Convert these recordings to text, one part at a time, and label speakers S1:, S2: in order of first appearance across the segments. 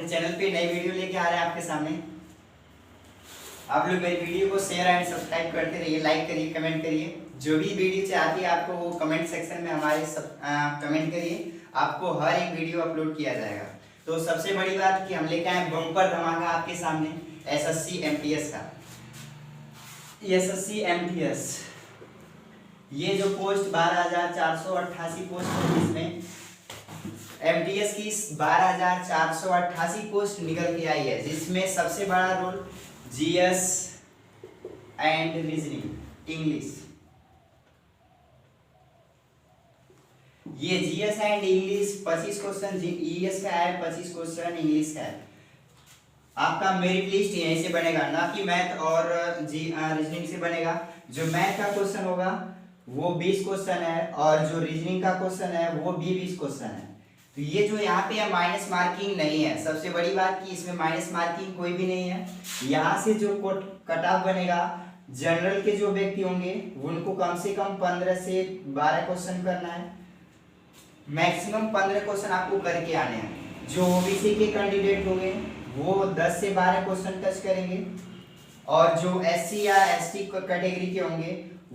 S1: अपने चैनल पे नई वीडियो लेके आ रहे हैं आपके सामने। आप लोग मेरी वीडियो को शेयर एंड सब्सक्राइब करते रहिए, लाइक करिए, कमेंट करिए। जो भी वीडियो चाहती है आपको वो कमेंट सेक्शन में हमारे कमेंट करिए, आपको हर एक वीडियो अपलोड किया जाएगा। तो सबसे बड़ी बात कि हम लेके आए बम्पर धमाका आपके सामने एसएससी एमटीएस का। एसएससी एमटीएस ये जो पोस्ट 12,488 पोस्ट है, इसमें एमटीएस की 12,488 पोस्ट निकल के आई है, जिसमें सबसे बड़ा role GS and reasoning English. ये जीएस एंड इंग्लिश 25 क्वेश्चन ईएस का है, 25 क्वेश्चन इंग्लिश का है। आपका मेरिट लिस्ट यहीं से बनेगा, ना कि मैथ और रीजनिंग से बनेगा। जो मैथ का क्वेश्चन होगा वो 20 क्वेश्चन है और जो रीजनिंग का क्वेश्चन है वो भी 20 क्वेश्चन है। तो ये जो यहाँ पे है माइनस मार्किंग नहीं है। सबसे बड़ी बात कि इसमें माइनस मार्किंग कोई भी नहीं है। यहाँ से जो कट ऑफ बनेगा, जनरल के जो व्यक्ति होंगे उनको कम से कम 15 से 12 क्वेश्चन करना है, मैक्सिमम 15 क्वेश्चन आपको करके आने हैं। जो ओबीसी के कैंडिडेट होंगे वो 10 से 12 क्वेश्चन टच करेंगे और जो एससी या एसटी कैटेगरी के होंगे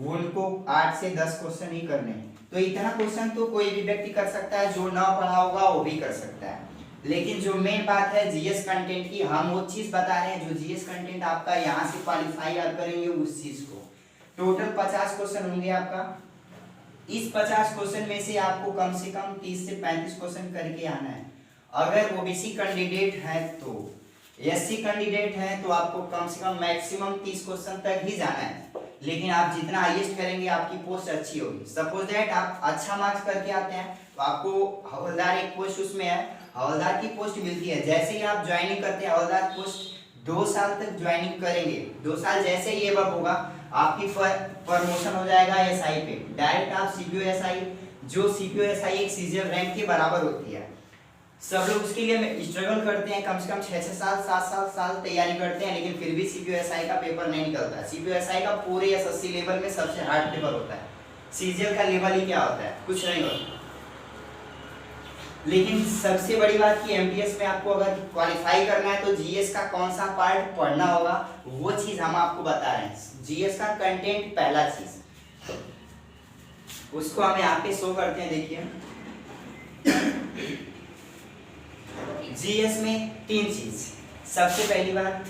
S1: उनको 8 से 10 क्वेश्चन ही करने हैं। तो इतना क्वेश्चन तो कोई भी व्यक्ति कर सकता है, जो ना पढ़ा होगा वो भी कर सकता है। लेकिन जो मेन बात है जीएस कंटेंट की, हम वो चीज बता रहे हैं जो जीएस कंटेंट आपका यहाँ से क्वालिफाई आप करेंगे उस चीज को। टोटल 50 क्वेश्चन होंगे आपका। इस 50 क्वेश्चन में से आपको कम से कम 30 से 35 क्वेश्चन करके आना है। अगर ओबीसी कैंडिडेट है तो, एससी कैंडिडेट है तो आपको कम से कम मैक्सिमम 30 क्वेश्चन तक ही जाना है। लेकिन आप जितना हाईएस्ट करेंगे आपकी पोस्ट अच्छी होगी। सपोज दैट आप अच्छा मार्क्स करके आते हैं तो आपको हवलदार एक पोस्ट उसमें है, हवलदार की पोस्ट मिलती है। जैसे ही आप ज्वाइनिंग करते हैं हवलदार पोस्ट 2 साल तक ज्वाइनिंग करेंगे, 2 साल जैसे ही एबव होगा आपकी प्रमोशन हो जाएगा एसआई पे। डायरेक्ट आप सीपीओ एसआई, जो सीपीओ एसआई एक सीजीएल रैंक के बराबर होती है। सब लोग उसके लिए स्ट्रगल करते हैं, कम से कम 6 साल 7 साल तैयारी करते हैं, लेकिन फिर भी सीपीओ एसआई का पेपर नहीं निकलता है। सीपीओ एसआई का पूरे एसएससी लेवल में सबसे हार्ड पेपर होता है। सीजीएल का लेवल ही क्या होता है, कुछ नहीं होता। लेकिन सबसे बड़ी बात कि एमटीएस में आपको अगर क्वालिफाई करना है तो जीएस का कौन सा पार्ट पढ़ना होगा वो चीज हम आपको बता रहे हैं। जीएस का कंटेंट पहला चीज, उसको हम यहाँ पे शो करते हैं। देखिए जीएस में 3 चीज। सबसे पहली बात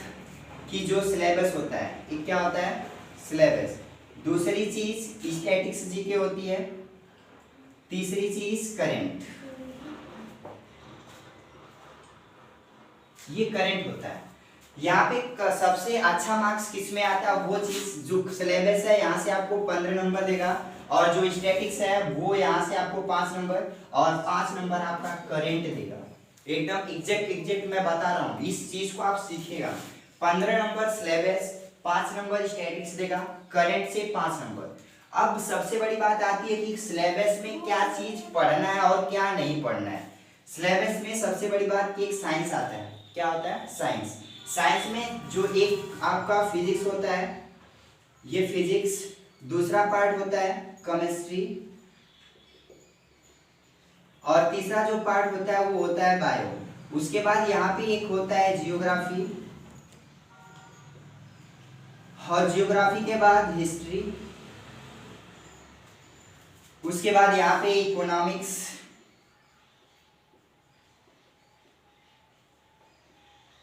S1: कि जो सिलेबस होता है, ये क्या होता है, सिलेबस। दूसरी चीज स्टैटिक्स जीके होती है। तीसरी चीज करंट, ये करंट होता है। यहाँ पे सबसे अच्छा मार्क्स किसमें आता है, वो चीज जो सिलेबस है यहाँ से आपको 15 नंबर देगा और जो स्टैटिक्स है वो यहाँ से आपको 5 नंबर और 5 नंबर आपका करंट देगा। एकदम एग्जैक्ट मैं बता रहा हूँ, इस चीज को आप सीखिएगा। 15 नंबर सिलेबस, 5 नंबर स्टैटिक्स देगा, करंट से 5 नंबर। अब सबसे बड़ी बात आती है कि सिलेबस में क्या चीज पढ़ना है और क्या नहीं पढ़ना है। सिलेबस में सबसे बड़ी बात कि एक साइंस आता है। क्या होता है, साइंस। साइंस में जो एक आपका फिजिक्स होता है, ये फिजिक्स। दूसरा पार्ट होता है केमिस्ट्री और तीसरा जो पार्ट होता है वो होता है बायो। उसके बाद यहाँ पे एक होता है जियोग्राफी और जियोग्राफी के बाद हिस्ट्री। उसके बाद यहाँ पे इकोनॉमिक्स।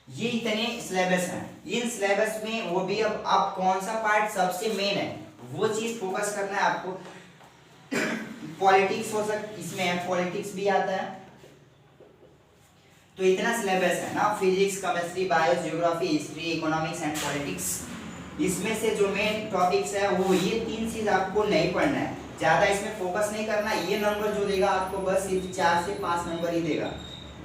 S1: ये इतने सिलेबस हैं। इन सिलेबस में वो भी अब आप कौन सा पार्ट सबसे मेन है वो चीज फोकस करना है आपको। पॉलिटिक्स हो सकता इसमें है, पॉलिटिक्स भी आता है। तो इतना सिलेबस है ना, physics, chemistry, bio, geography, history, economics and politics. इसमें से जो मेन टॉपिक्स है वो ये 3 चीज आपको नहीं पढ़ना है, ज्यादा इसमें फोकस नहीं करना। ये नंबर जो देगा आपको बस 4 से 5 नंबर ही देगा,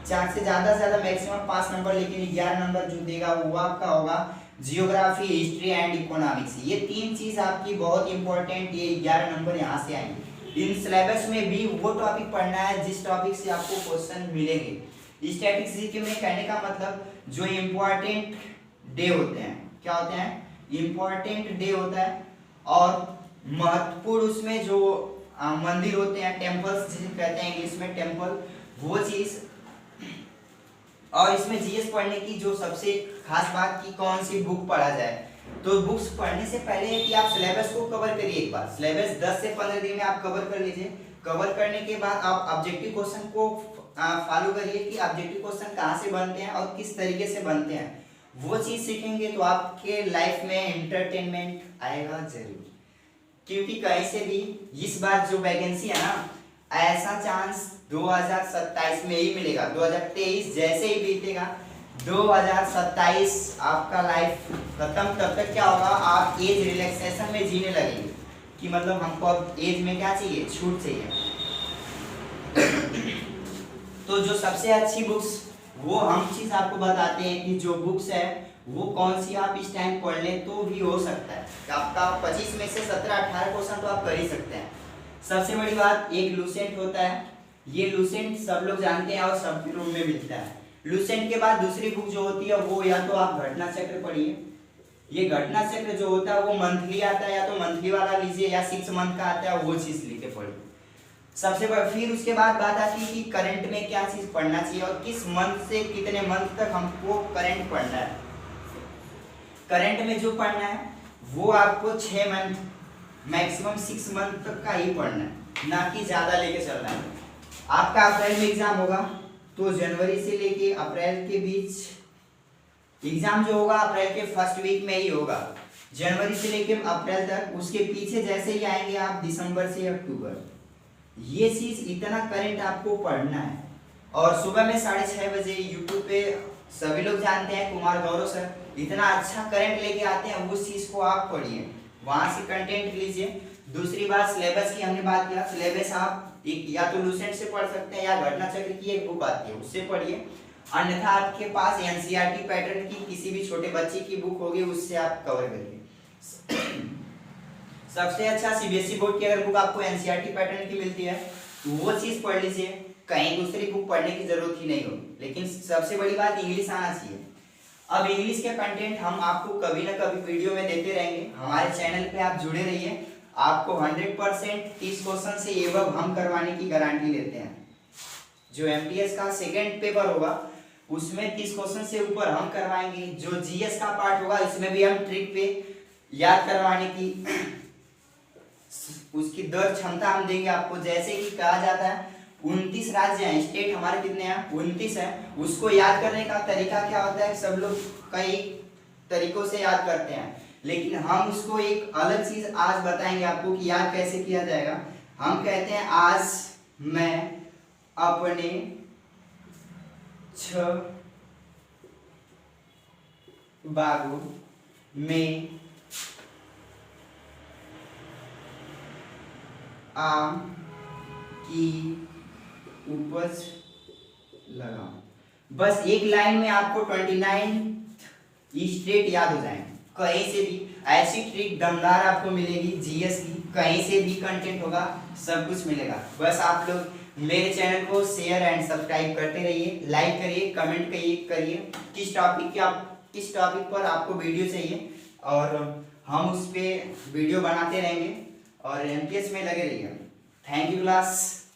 S1: 4 से ज्यादा मैक्सिमम 5 नंबर। लेकिन 11 नंबर जो देगा वो आपका होगा जियोग्राफी, हिस्ट्री एंड इकोनॉमिक्स। ये 3 चीज आपकी बहुत इंपॉर्टेंट, ये 11 नंबर यहाँ से आएंगे। इन सिलेबस में भी वो टॉपिक पढ़ना है जिस टॉपिक से आपको क्वेश्चन मिलेंगे। स्टैटिक्स जीके में कहने का मतलब जो इम्पोर्टेंट डे होते हैं, क्या होते हैं, इम्पोर्टेंट डे होता है और महत्वपूर्ण उसमें जो मंदिर होते हैं, टेम्पल्स जिसे कहते हैं इंग्लिश में टेम्पल, वो चीज और इसमें जीएस पढ़ने की जो सबसे खास बात की कौन सी बुक पढ़ा जाए, तो बुक्स पढ़ने से पहले है कि आप सिलेबस को कवर करिए। एक बार सिलेबस 10 से 15 दिन में आप कवर कर लीजिए। कवर करने के बाद आप ऑब्जेक्टिव क्वेश्चन को फॉलो करिए कि ऑब्जेक्टिव क्वेश्चन कहाँ से बनते हैं और किस तरीके से बनते हैं। वो चीज़ सीखेंगे तो आपके लाइफ में एंटरटेनमेंट आएगा जरूर, क्योंकि कहीं से भी इस बार जो वैकेंसी है ना, ऐसा चांस 2027 में ही मिलेगा। 2023 जैसे ही बीतेगा 2027 आपका लाइफ खत्म, तब तक क्या होगा, आप एज रिलैक्सेशन में जीने लगेंगे कि मतलब हमको अब एज में क्या चाहिए, छूट चाहिए। तो जो सबसे अच्छी बुक्स वो हम चीज आपको बताते हैं कि जो बुक्स है वो कौन सी आप इस टाइम पढ़ लें तो भी हो सकता है कि आपका 25 में से 17-18 क्वेश्चन तो आप कर ही सकते हैं। सबसे बड़ी बात, एक लूसेंट होता है, ये लूसेंट सब लोग जानते हैं और सब रूम में मिलता है। लूसेंट के बाद दूसरी बुक जो होती है वो या तो आप घटना चक्र पढ़िए। ये घटना चक्र जो होता है वो मंथली आता है, या तो मंथली वाला लीजिए या 6 मंथ का आता है, वो चीज लेके पढ़िए। सबसे फिर उसके बाद बात आती है कि करंट में क्या चीज पढ़ना चाहिए और किस मंथ से कितने मंथ तक हमको करंट पढ़ना है। करंट में जो पढ़ना है वो आपको 6 मंथ मैक्सिमम 6 मंथ तक का ही पढ़ना है, ना कि ज्यादा लेके चलना है। आपका अप्रैल में एग्जाम होगा तो जनवरी से लेके अप्रैल के बीच एग्जाम जो होगा अप्रैल के फर्स्ट वीक में ही होगा, जनवरी से लेके अप्रैल तक। उसके पीछे जैसे ही आएंगे आप दिसंबर से अक्टूबर, ये चीज इतना करंट आपको पढ़ना है। और सुबह में 6:30 बजे यूट्यूब पे सभी लोग जानते हैं कुमार गौरव सर इतना अच्छा करंट लेके आते हैं, उस चीज को आप पढ़िए, वहां से कंटेंट लीजिए। दूसरी बात, सिलेबस की हमने बात किया, सिलेबस आप एक या तो लूसेंट से पढ़ सकते हैं या घटना चक्र की एक बुक आती है उससे पढ़िए, अन्यथा आपके पास एनसीईआरटी पैटर्न की किसी भी छोटे बच्चे की बुक होगी उससे आप कवर करिए। सबसे अच्छा सीबीएसई बोर्ड की अगर बुक आपको एनसीईआरटी पैटर्न की मिलती है तो वो चीज पढ़ लीजिए, कहीं दूसरी बुक पढ़ने की जरूरत ही नहीं होगी। लेकिन सबसे बड़ी बात इंग्लिश आना चाहिए। अब इंग्लिश के कंटेंट हम आपको कभी ना कभी वीडियो में देते रहेंगे, हमारे चैनल पे आप जुड़े रहिए। आपको 100% 30 क्वेश्चन से एबव हम करवाने की गारंटी लेते हैं। जो एमटीएस का सेकंड पेपर होगा उसमें 30 क्वेश्चन से ऊपर हम करवाएंगे। जो जीएस का पार्ट होगा इसमें भी हम ट्रिक पे याद करवाने की उसकी दर क्षमता हम देंगे आपको। जैसे कि कहा जाता है 29 राज्य हैं, स्टेट हमारे कितने हैं, 29 हैं, उसको याद करने का तरीका क्या होता है, सब लोग कई तरीकों से याद करते हैं, लेकिन हम उसको एक अलग चीज आज बताएंगे आपको कि याद कैसे किया जाएगा। हम कहते हैं आज मैं अपने 6 बागों में आम की उपज लगाओ। बस एक लाइन में आपको 29 स्टेट याद हो जाएंगे। कहीं से भी ऐसी ट्रिक दमदार आपको मिलेगी जीएस की, कहीं से भी कंटेंट होगा, सब कुछ मिलेगा। बस आप लोग मेरे चैनल को शेयर एंड सब्सक्राइब करते रहिए, लाइक करिए, कमेंट करिए किस टॉपिक पर आपको वीडियो चाहिए, और हम उस पर वीडियो बनाते रहेंगे और एमटीएस में लगे रहिए। Thank you class.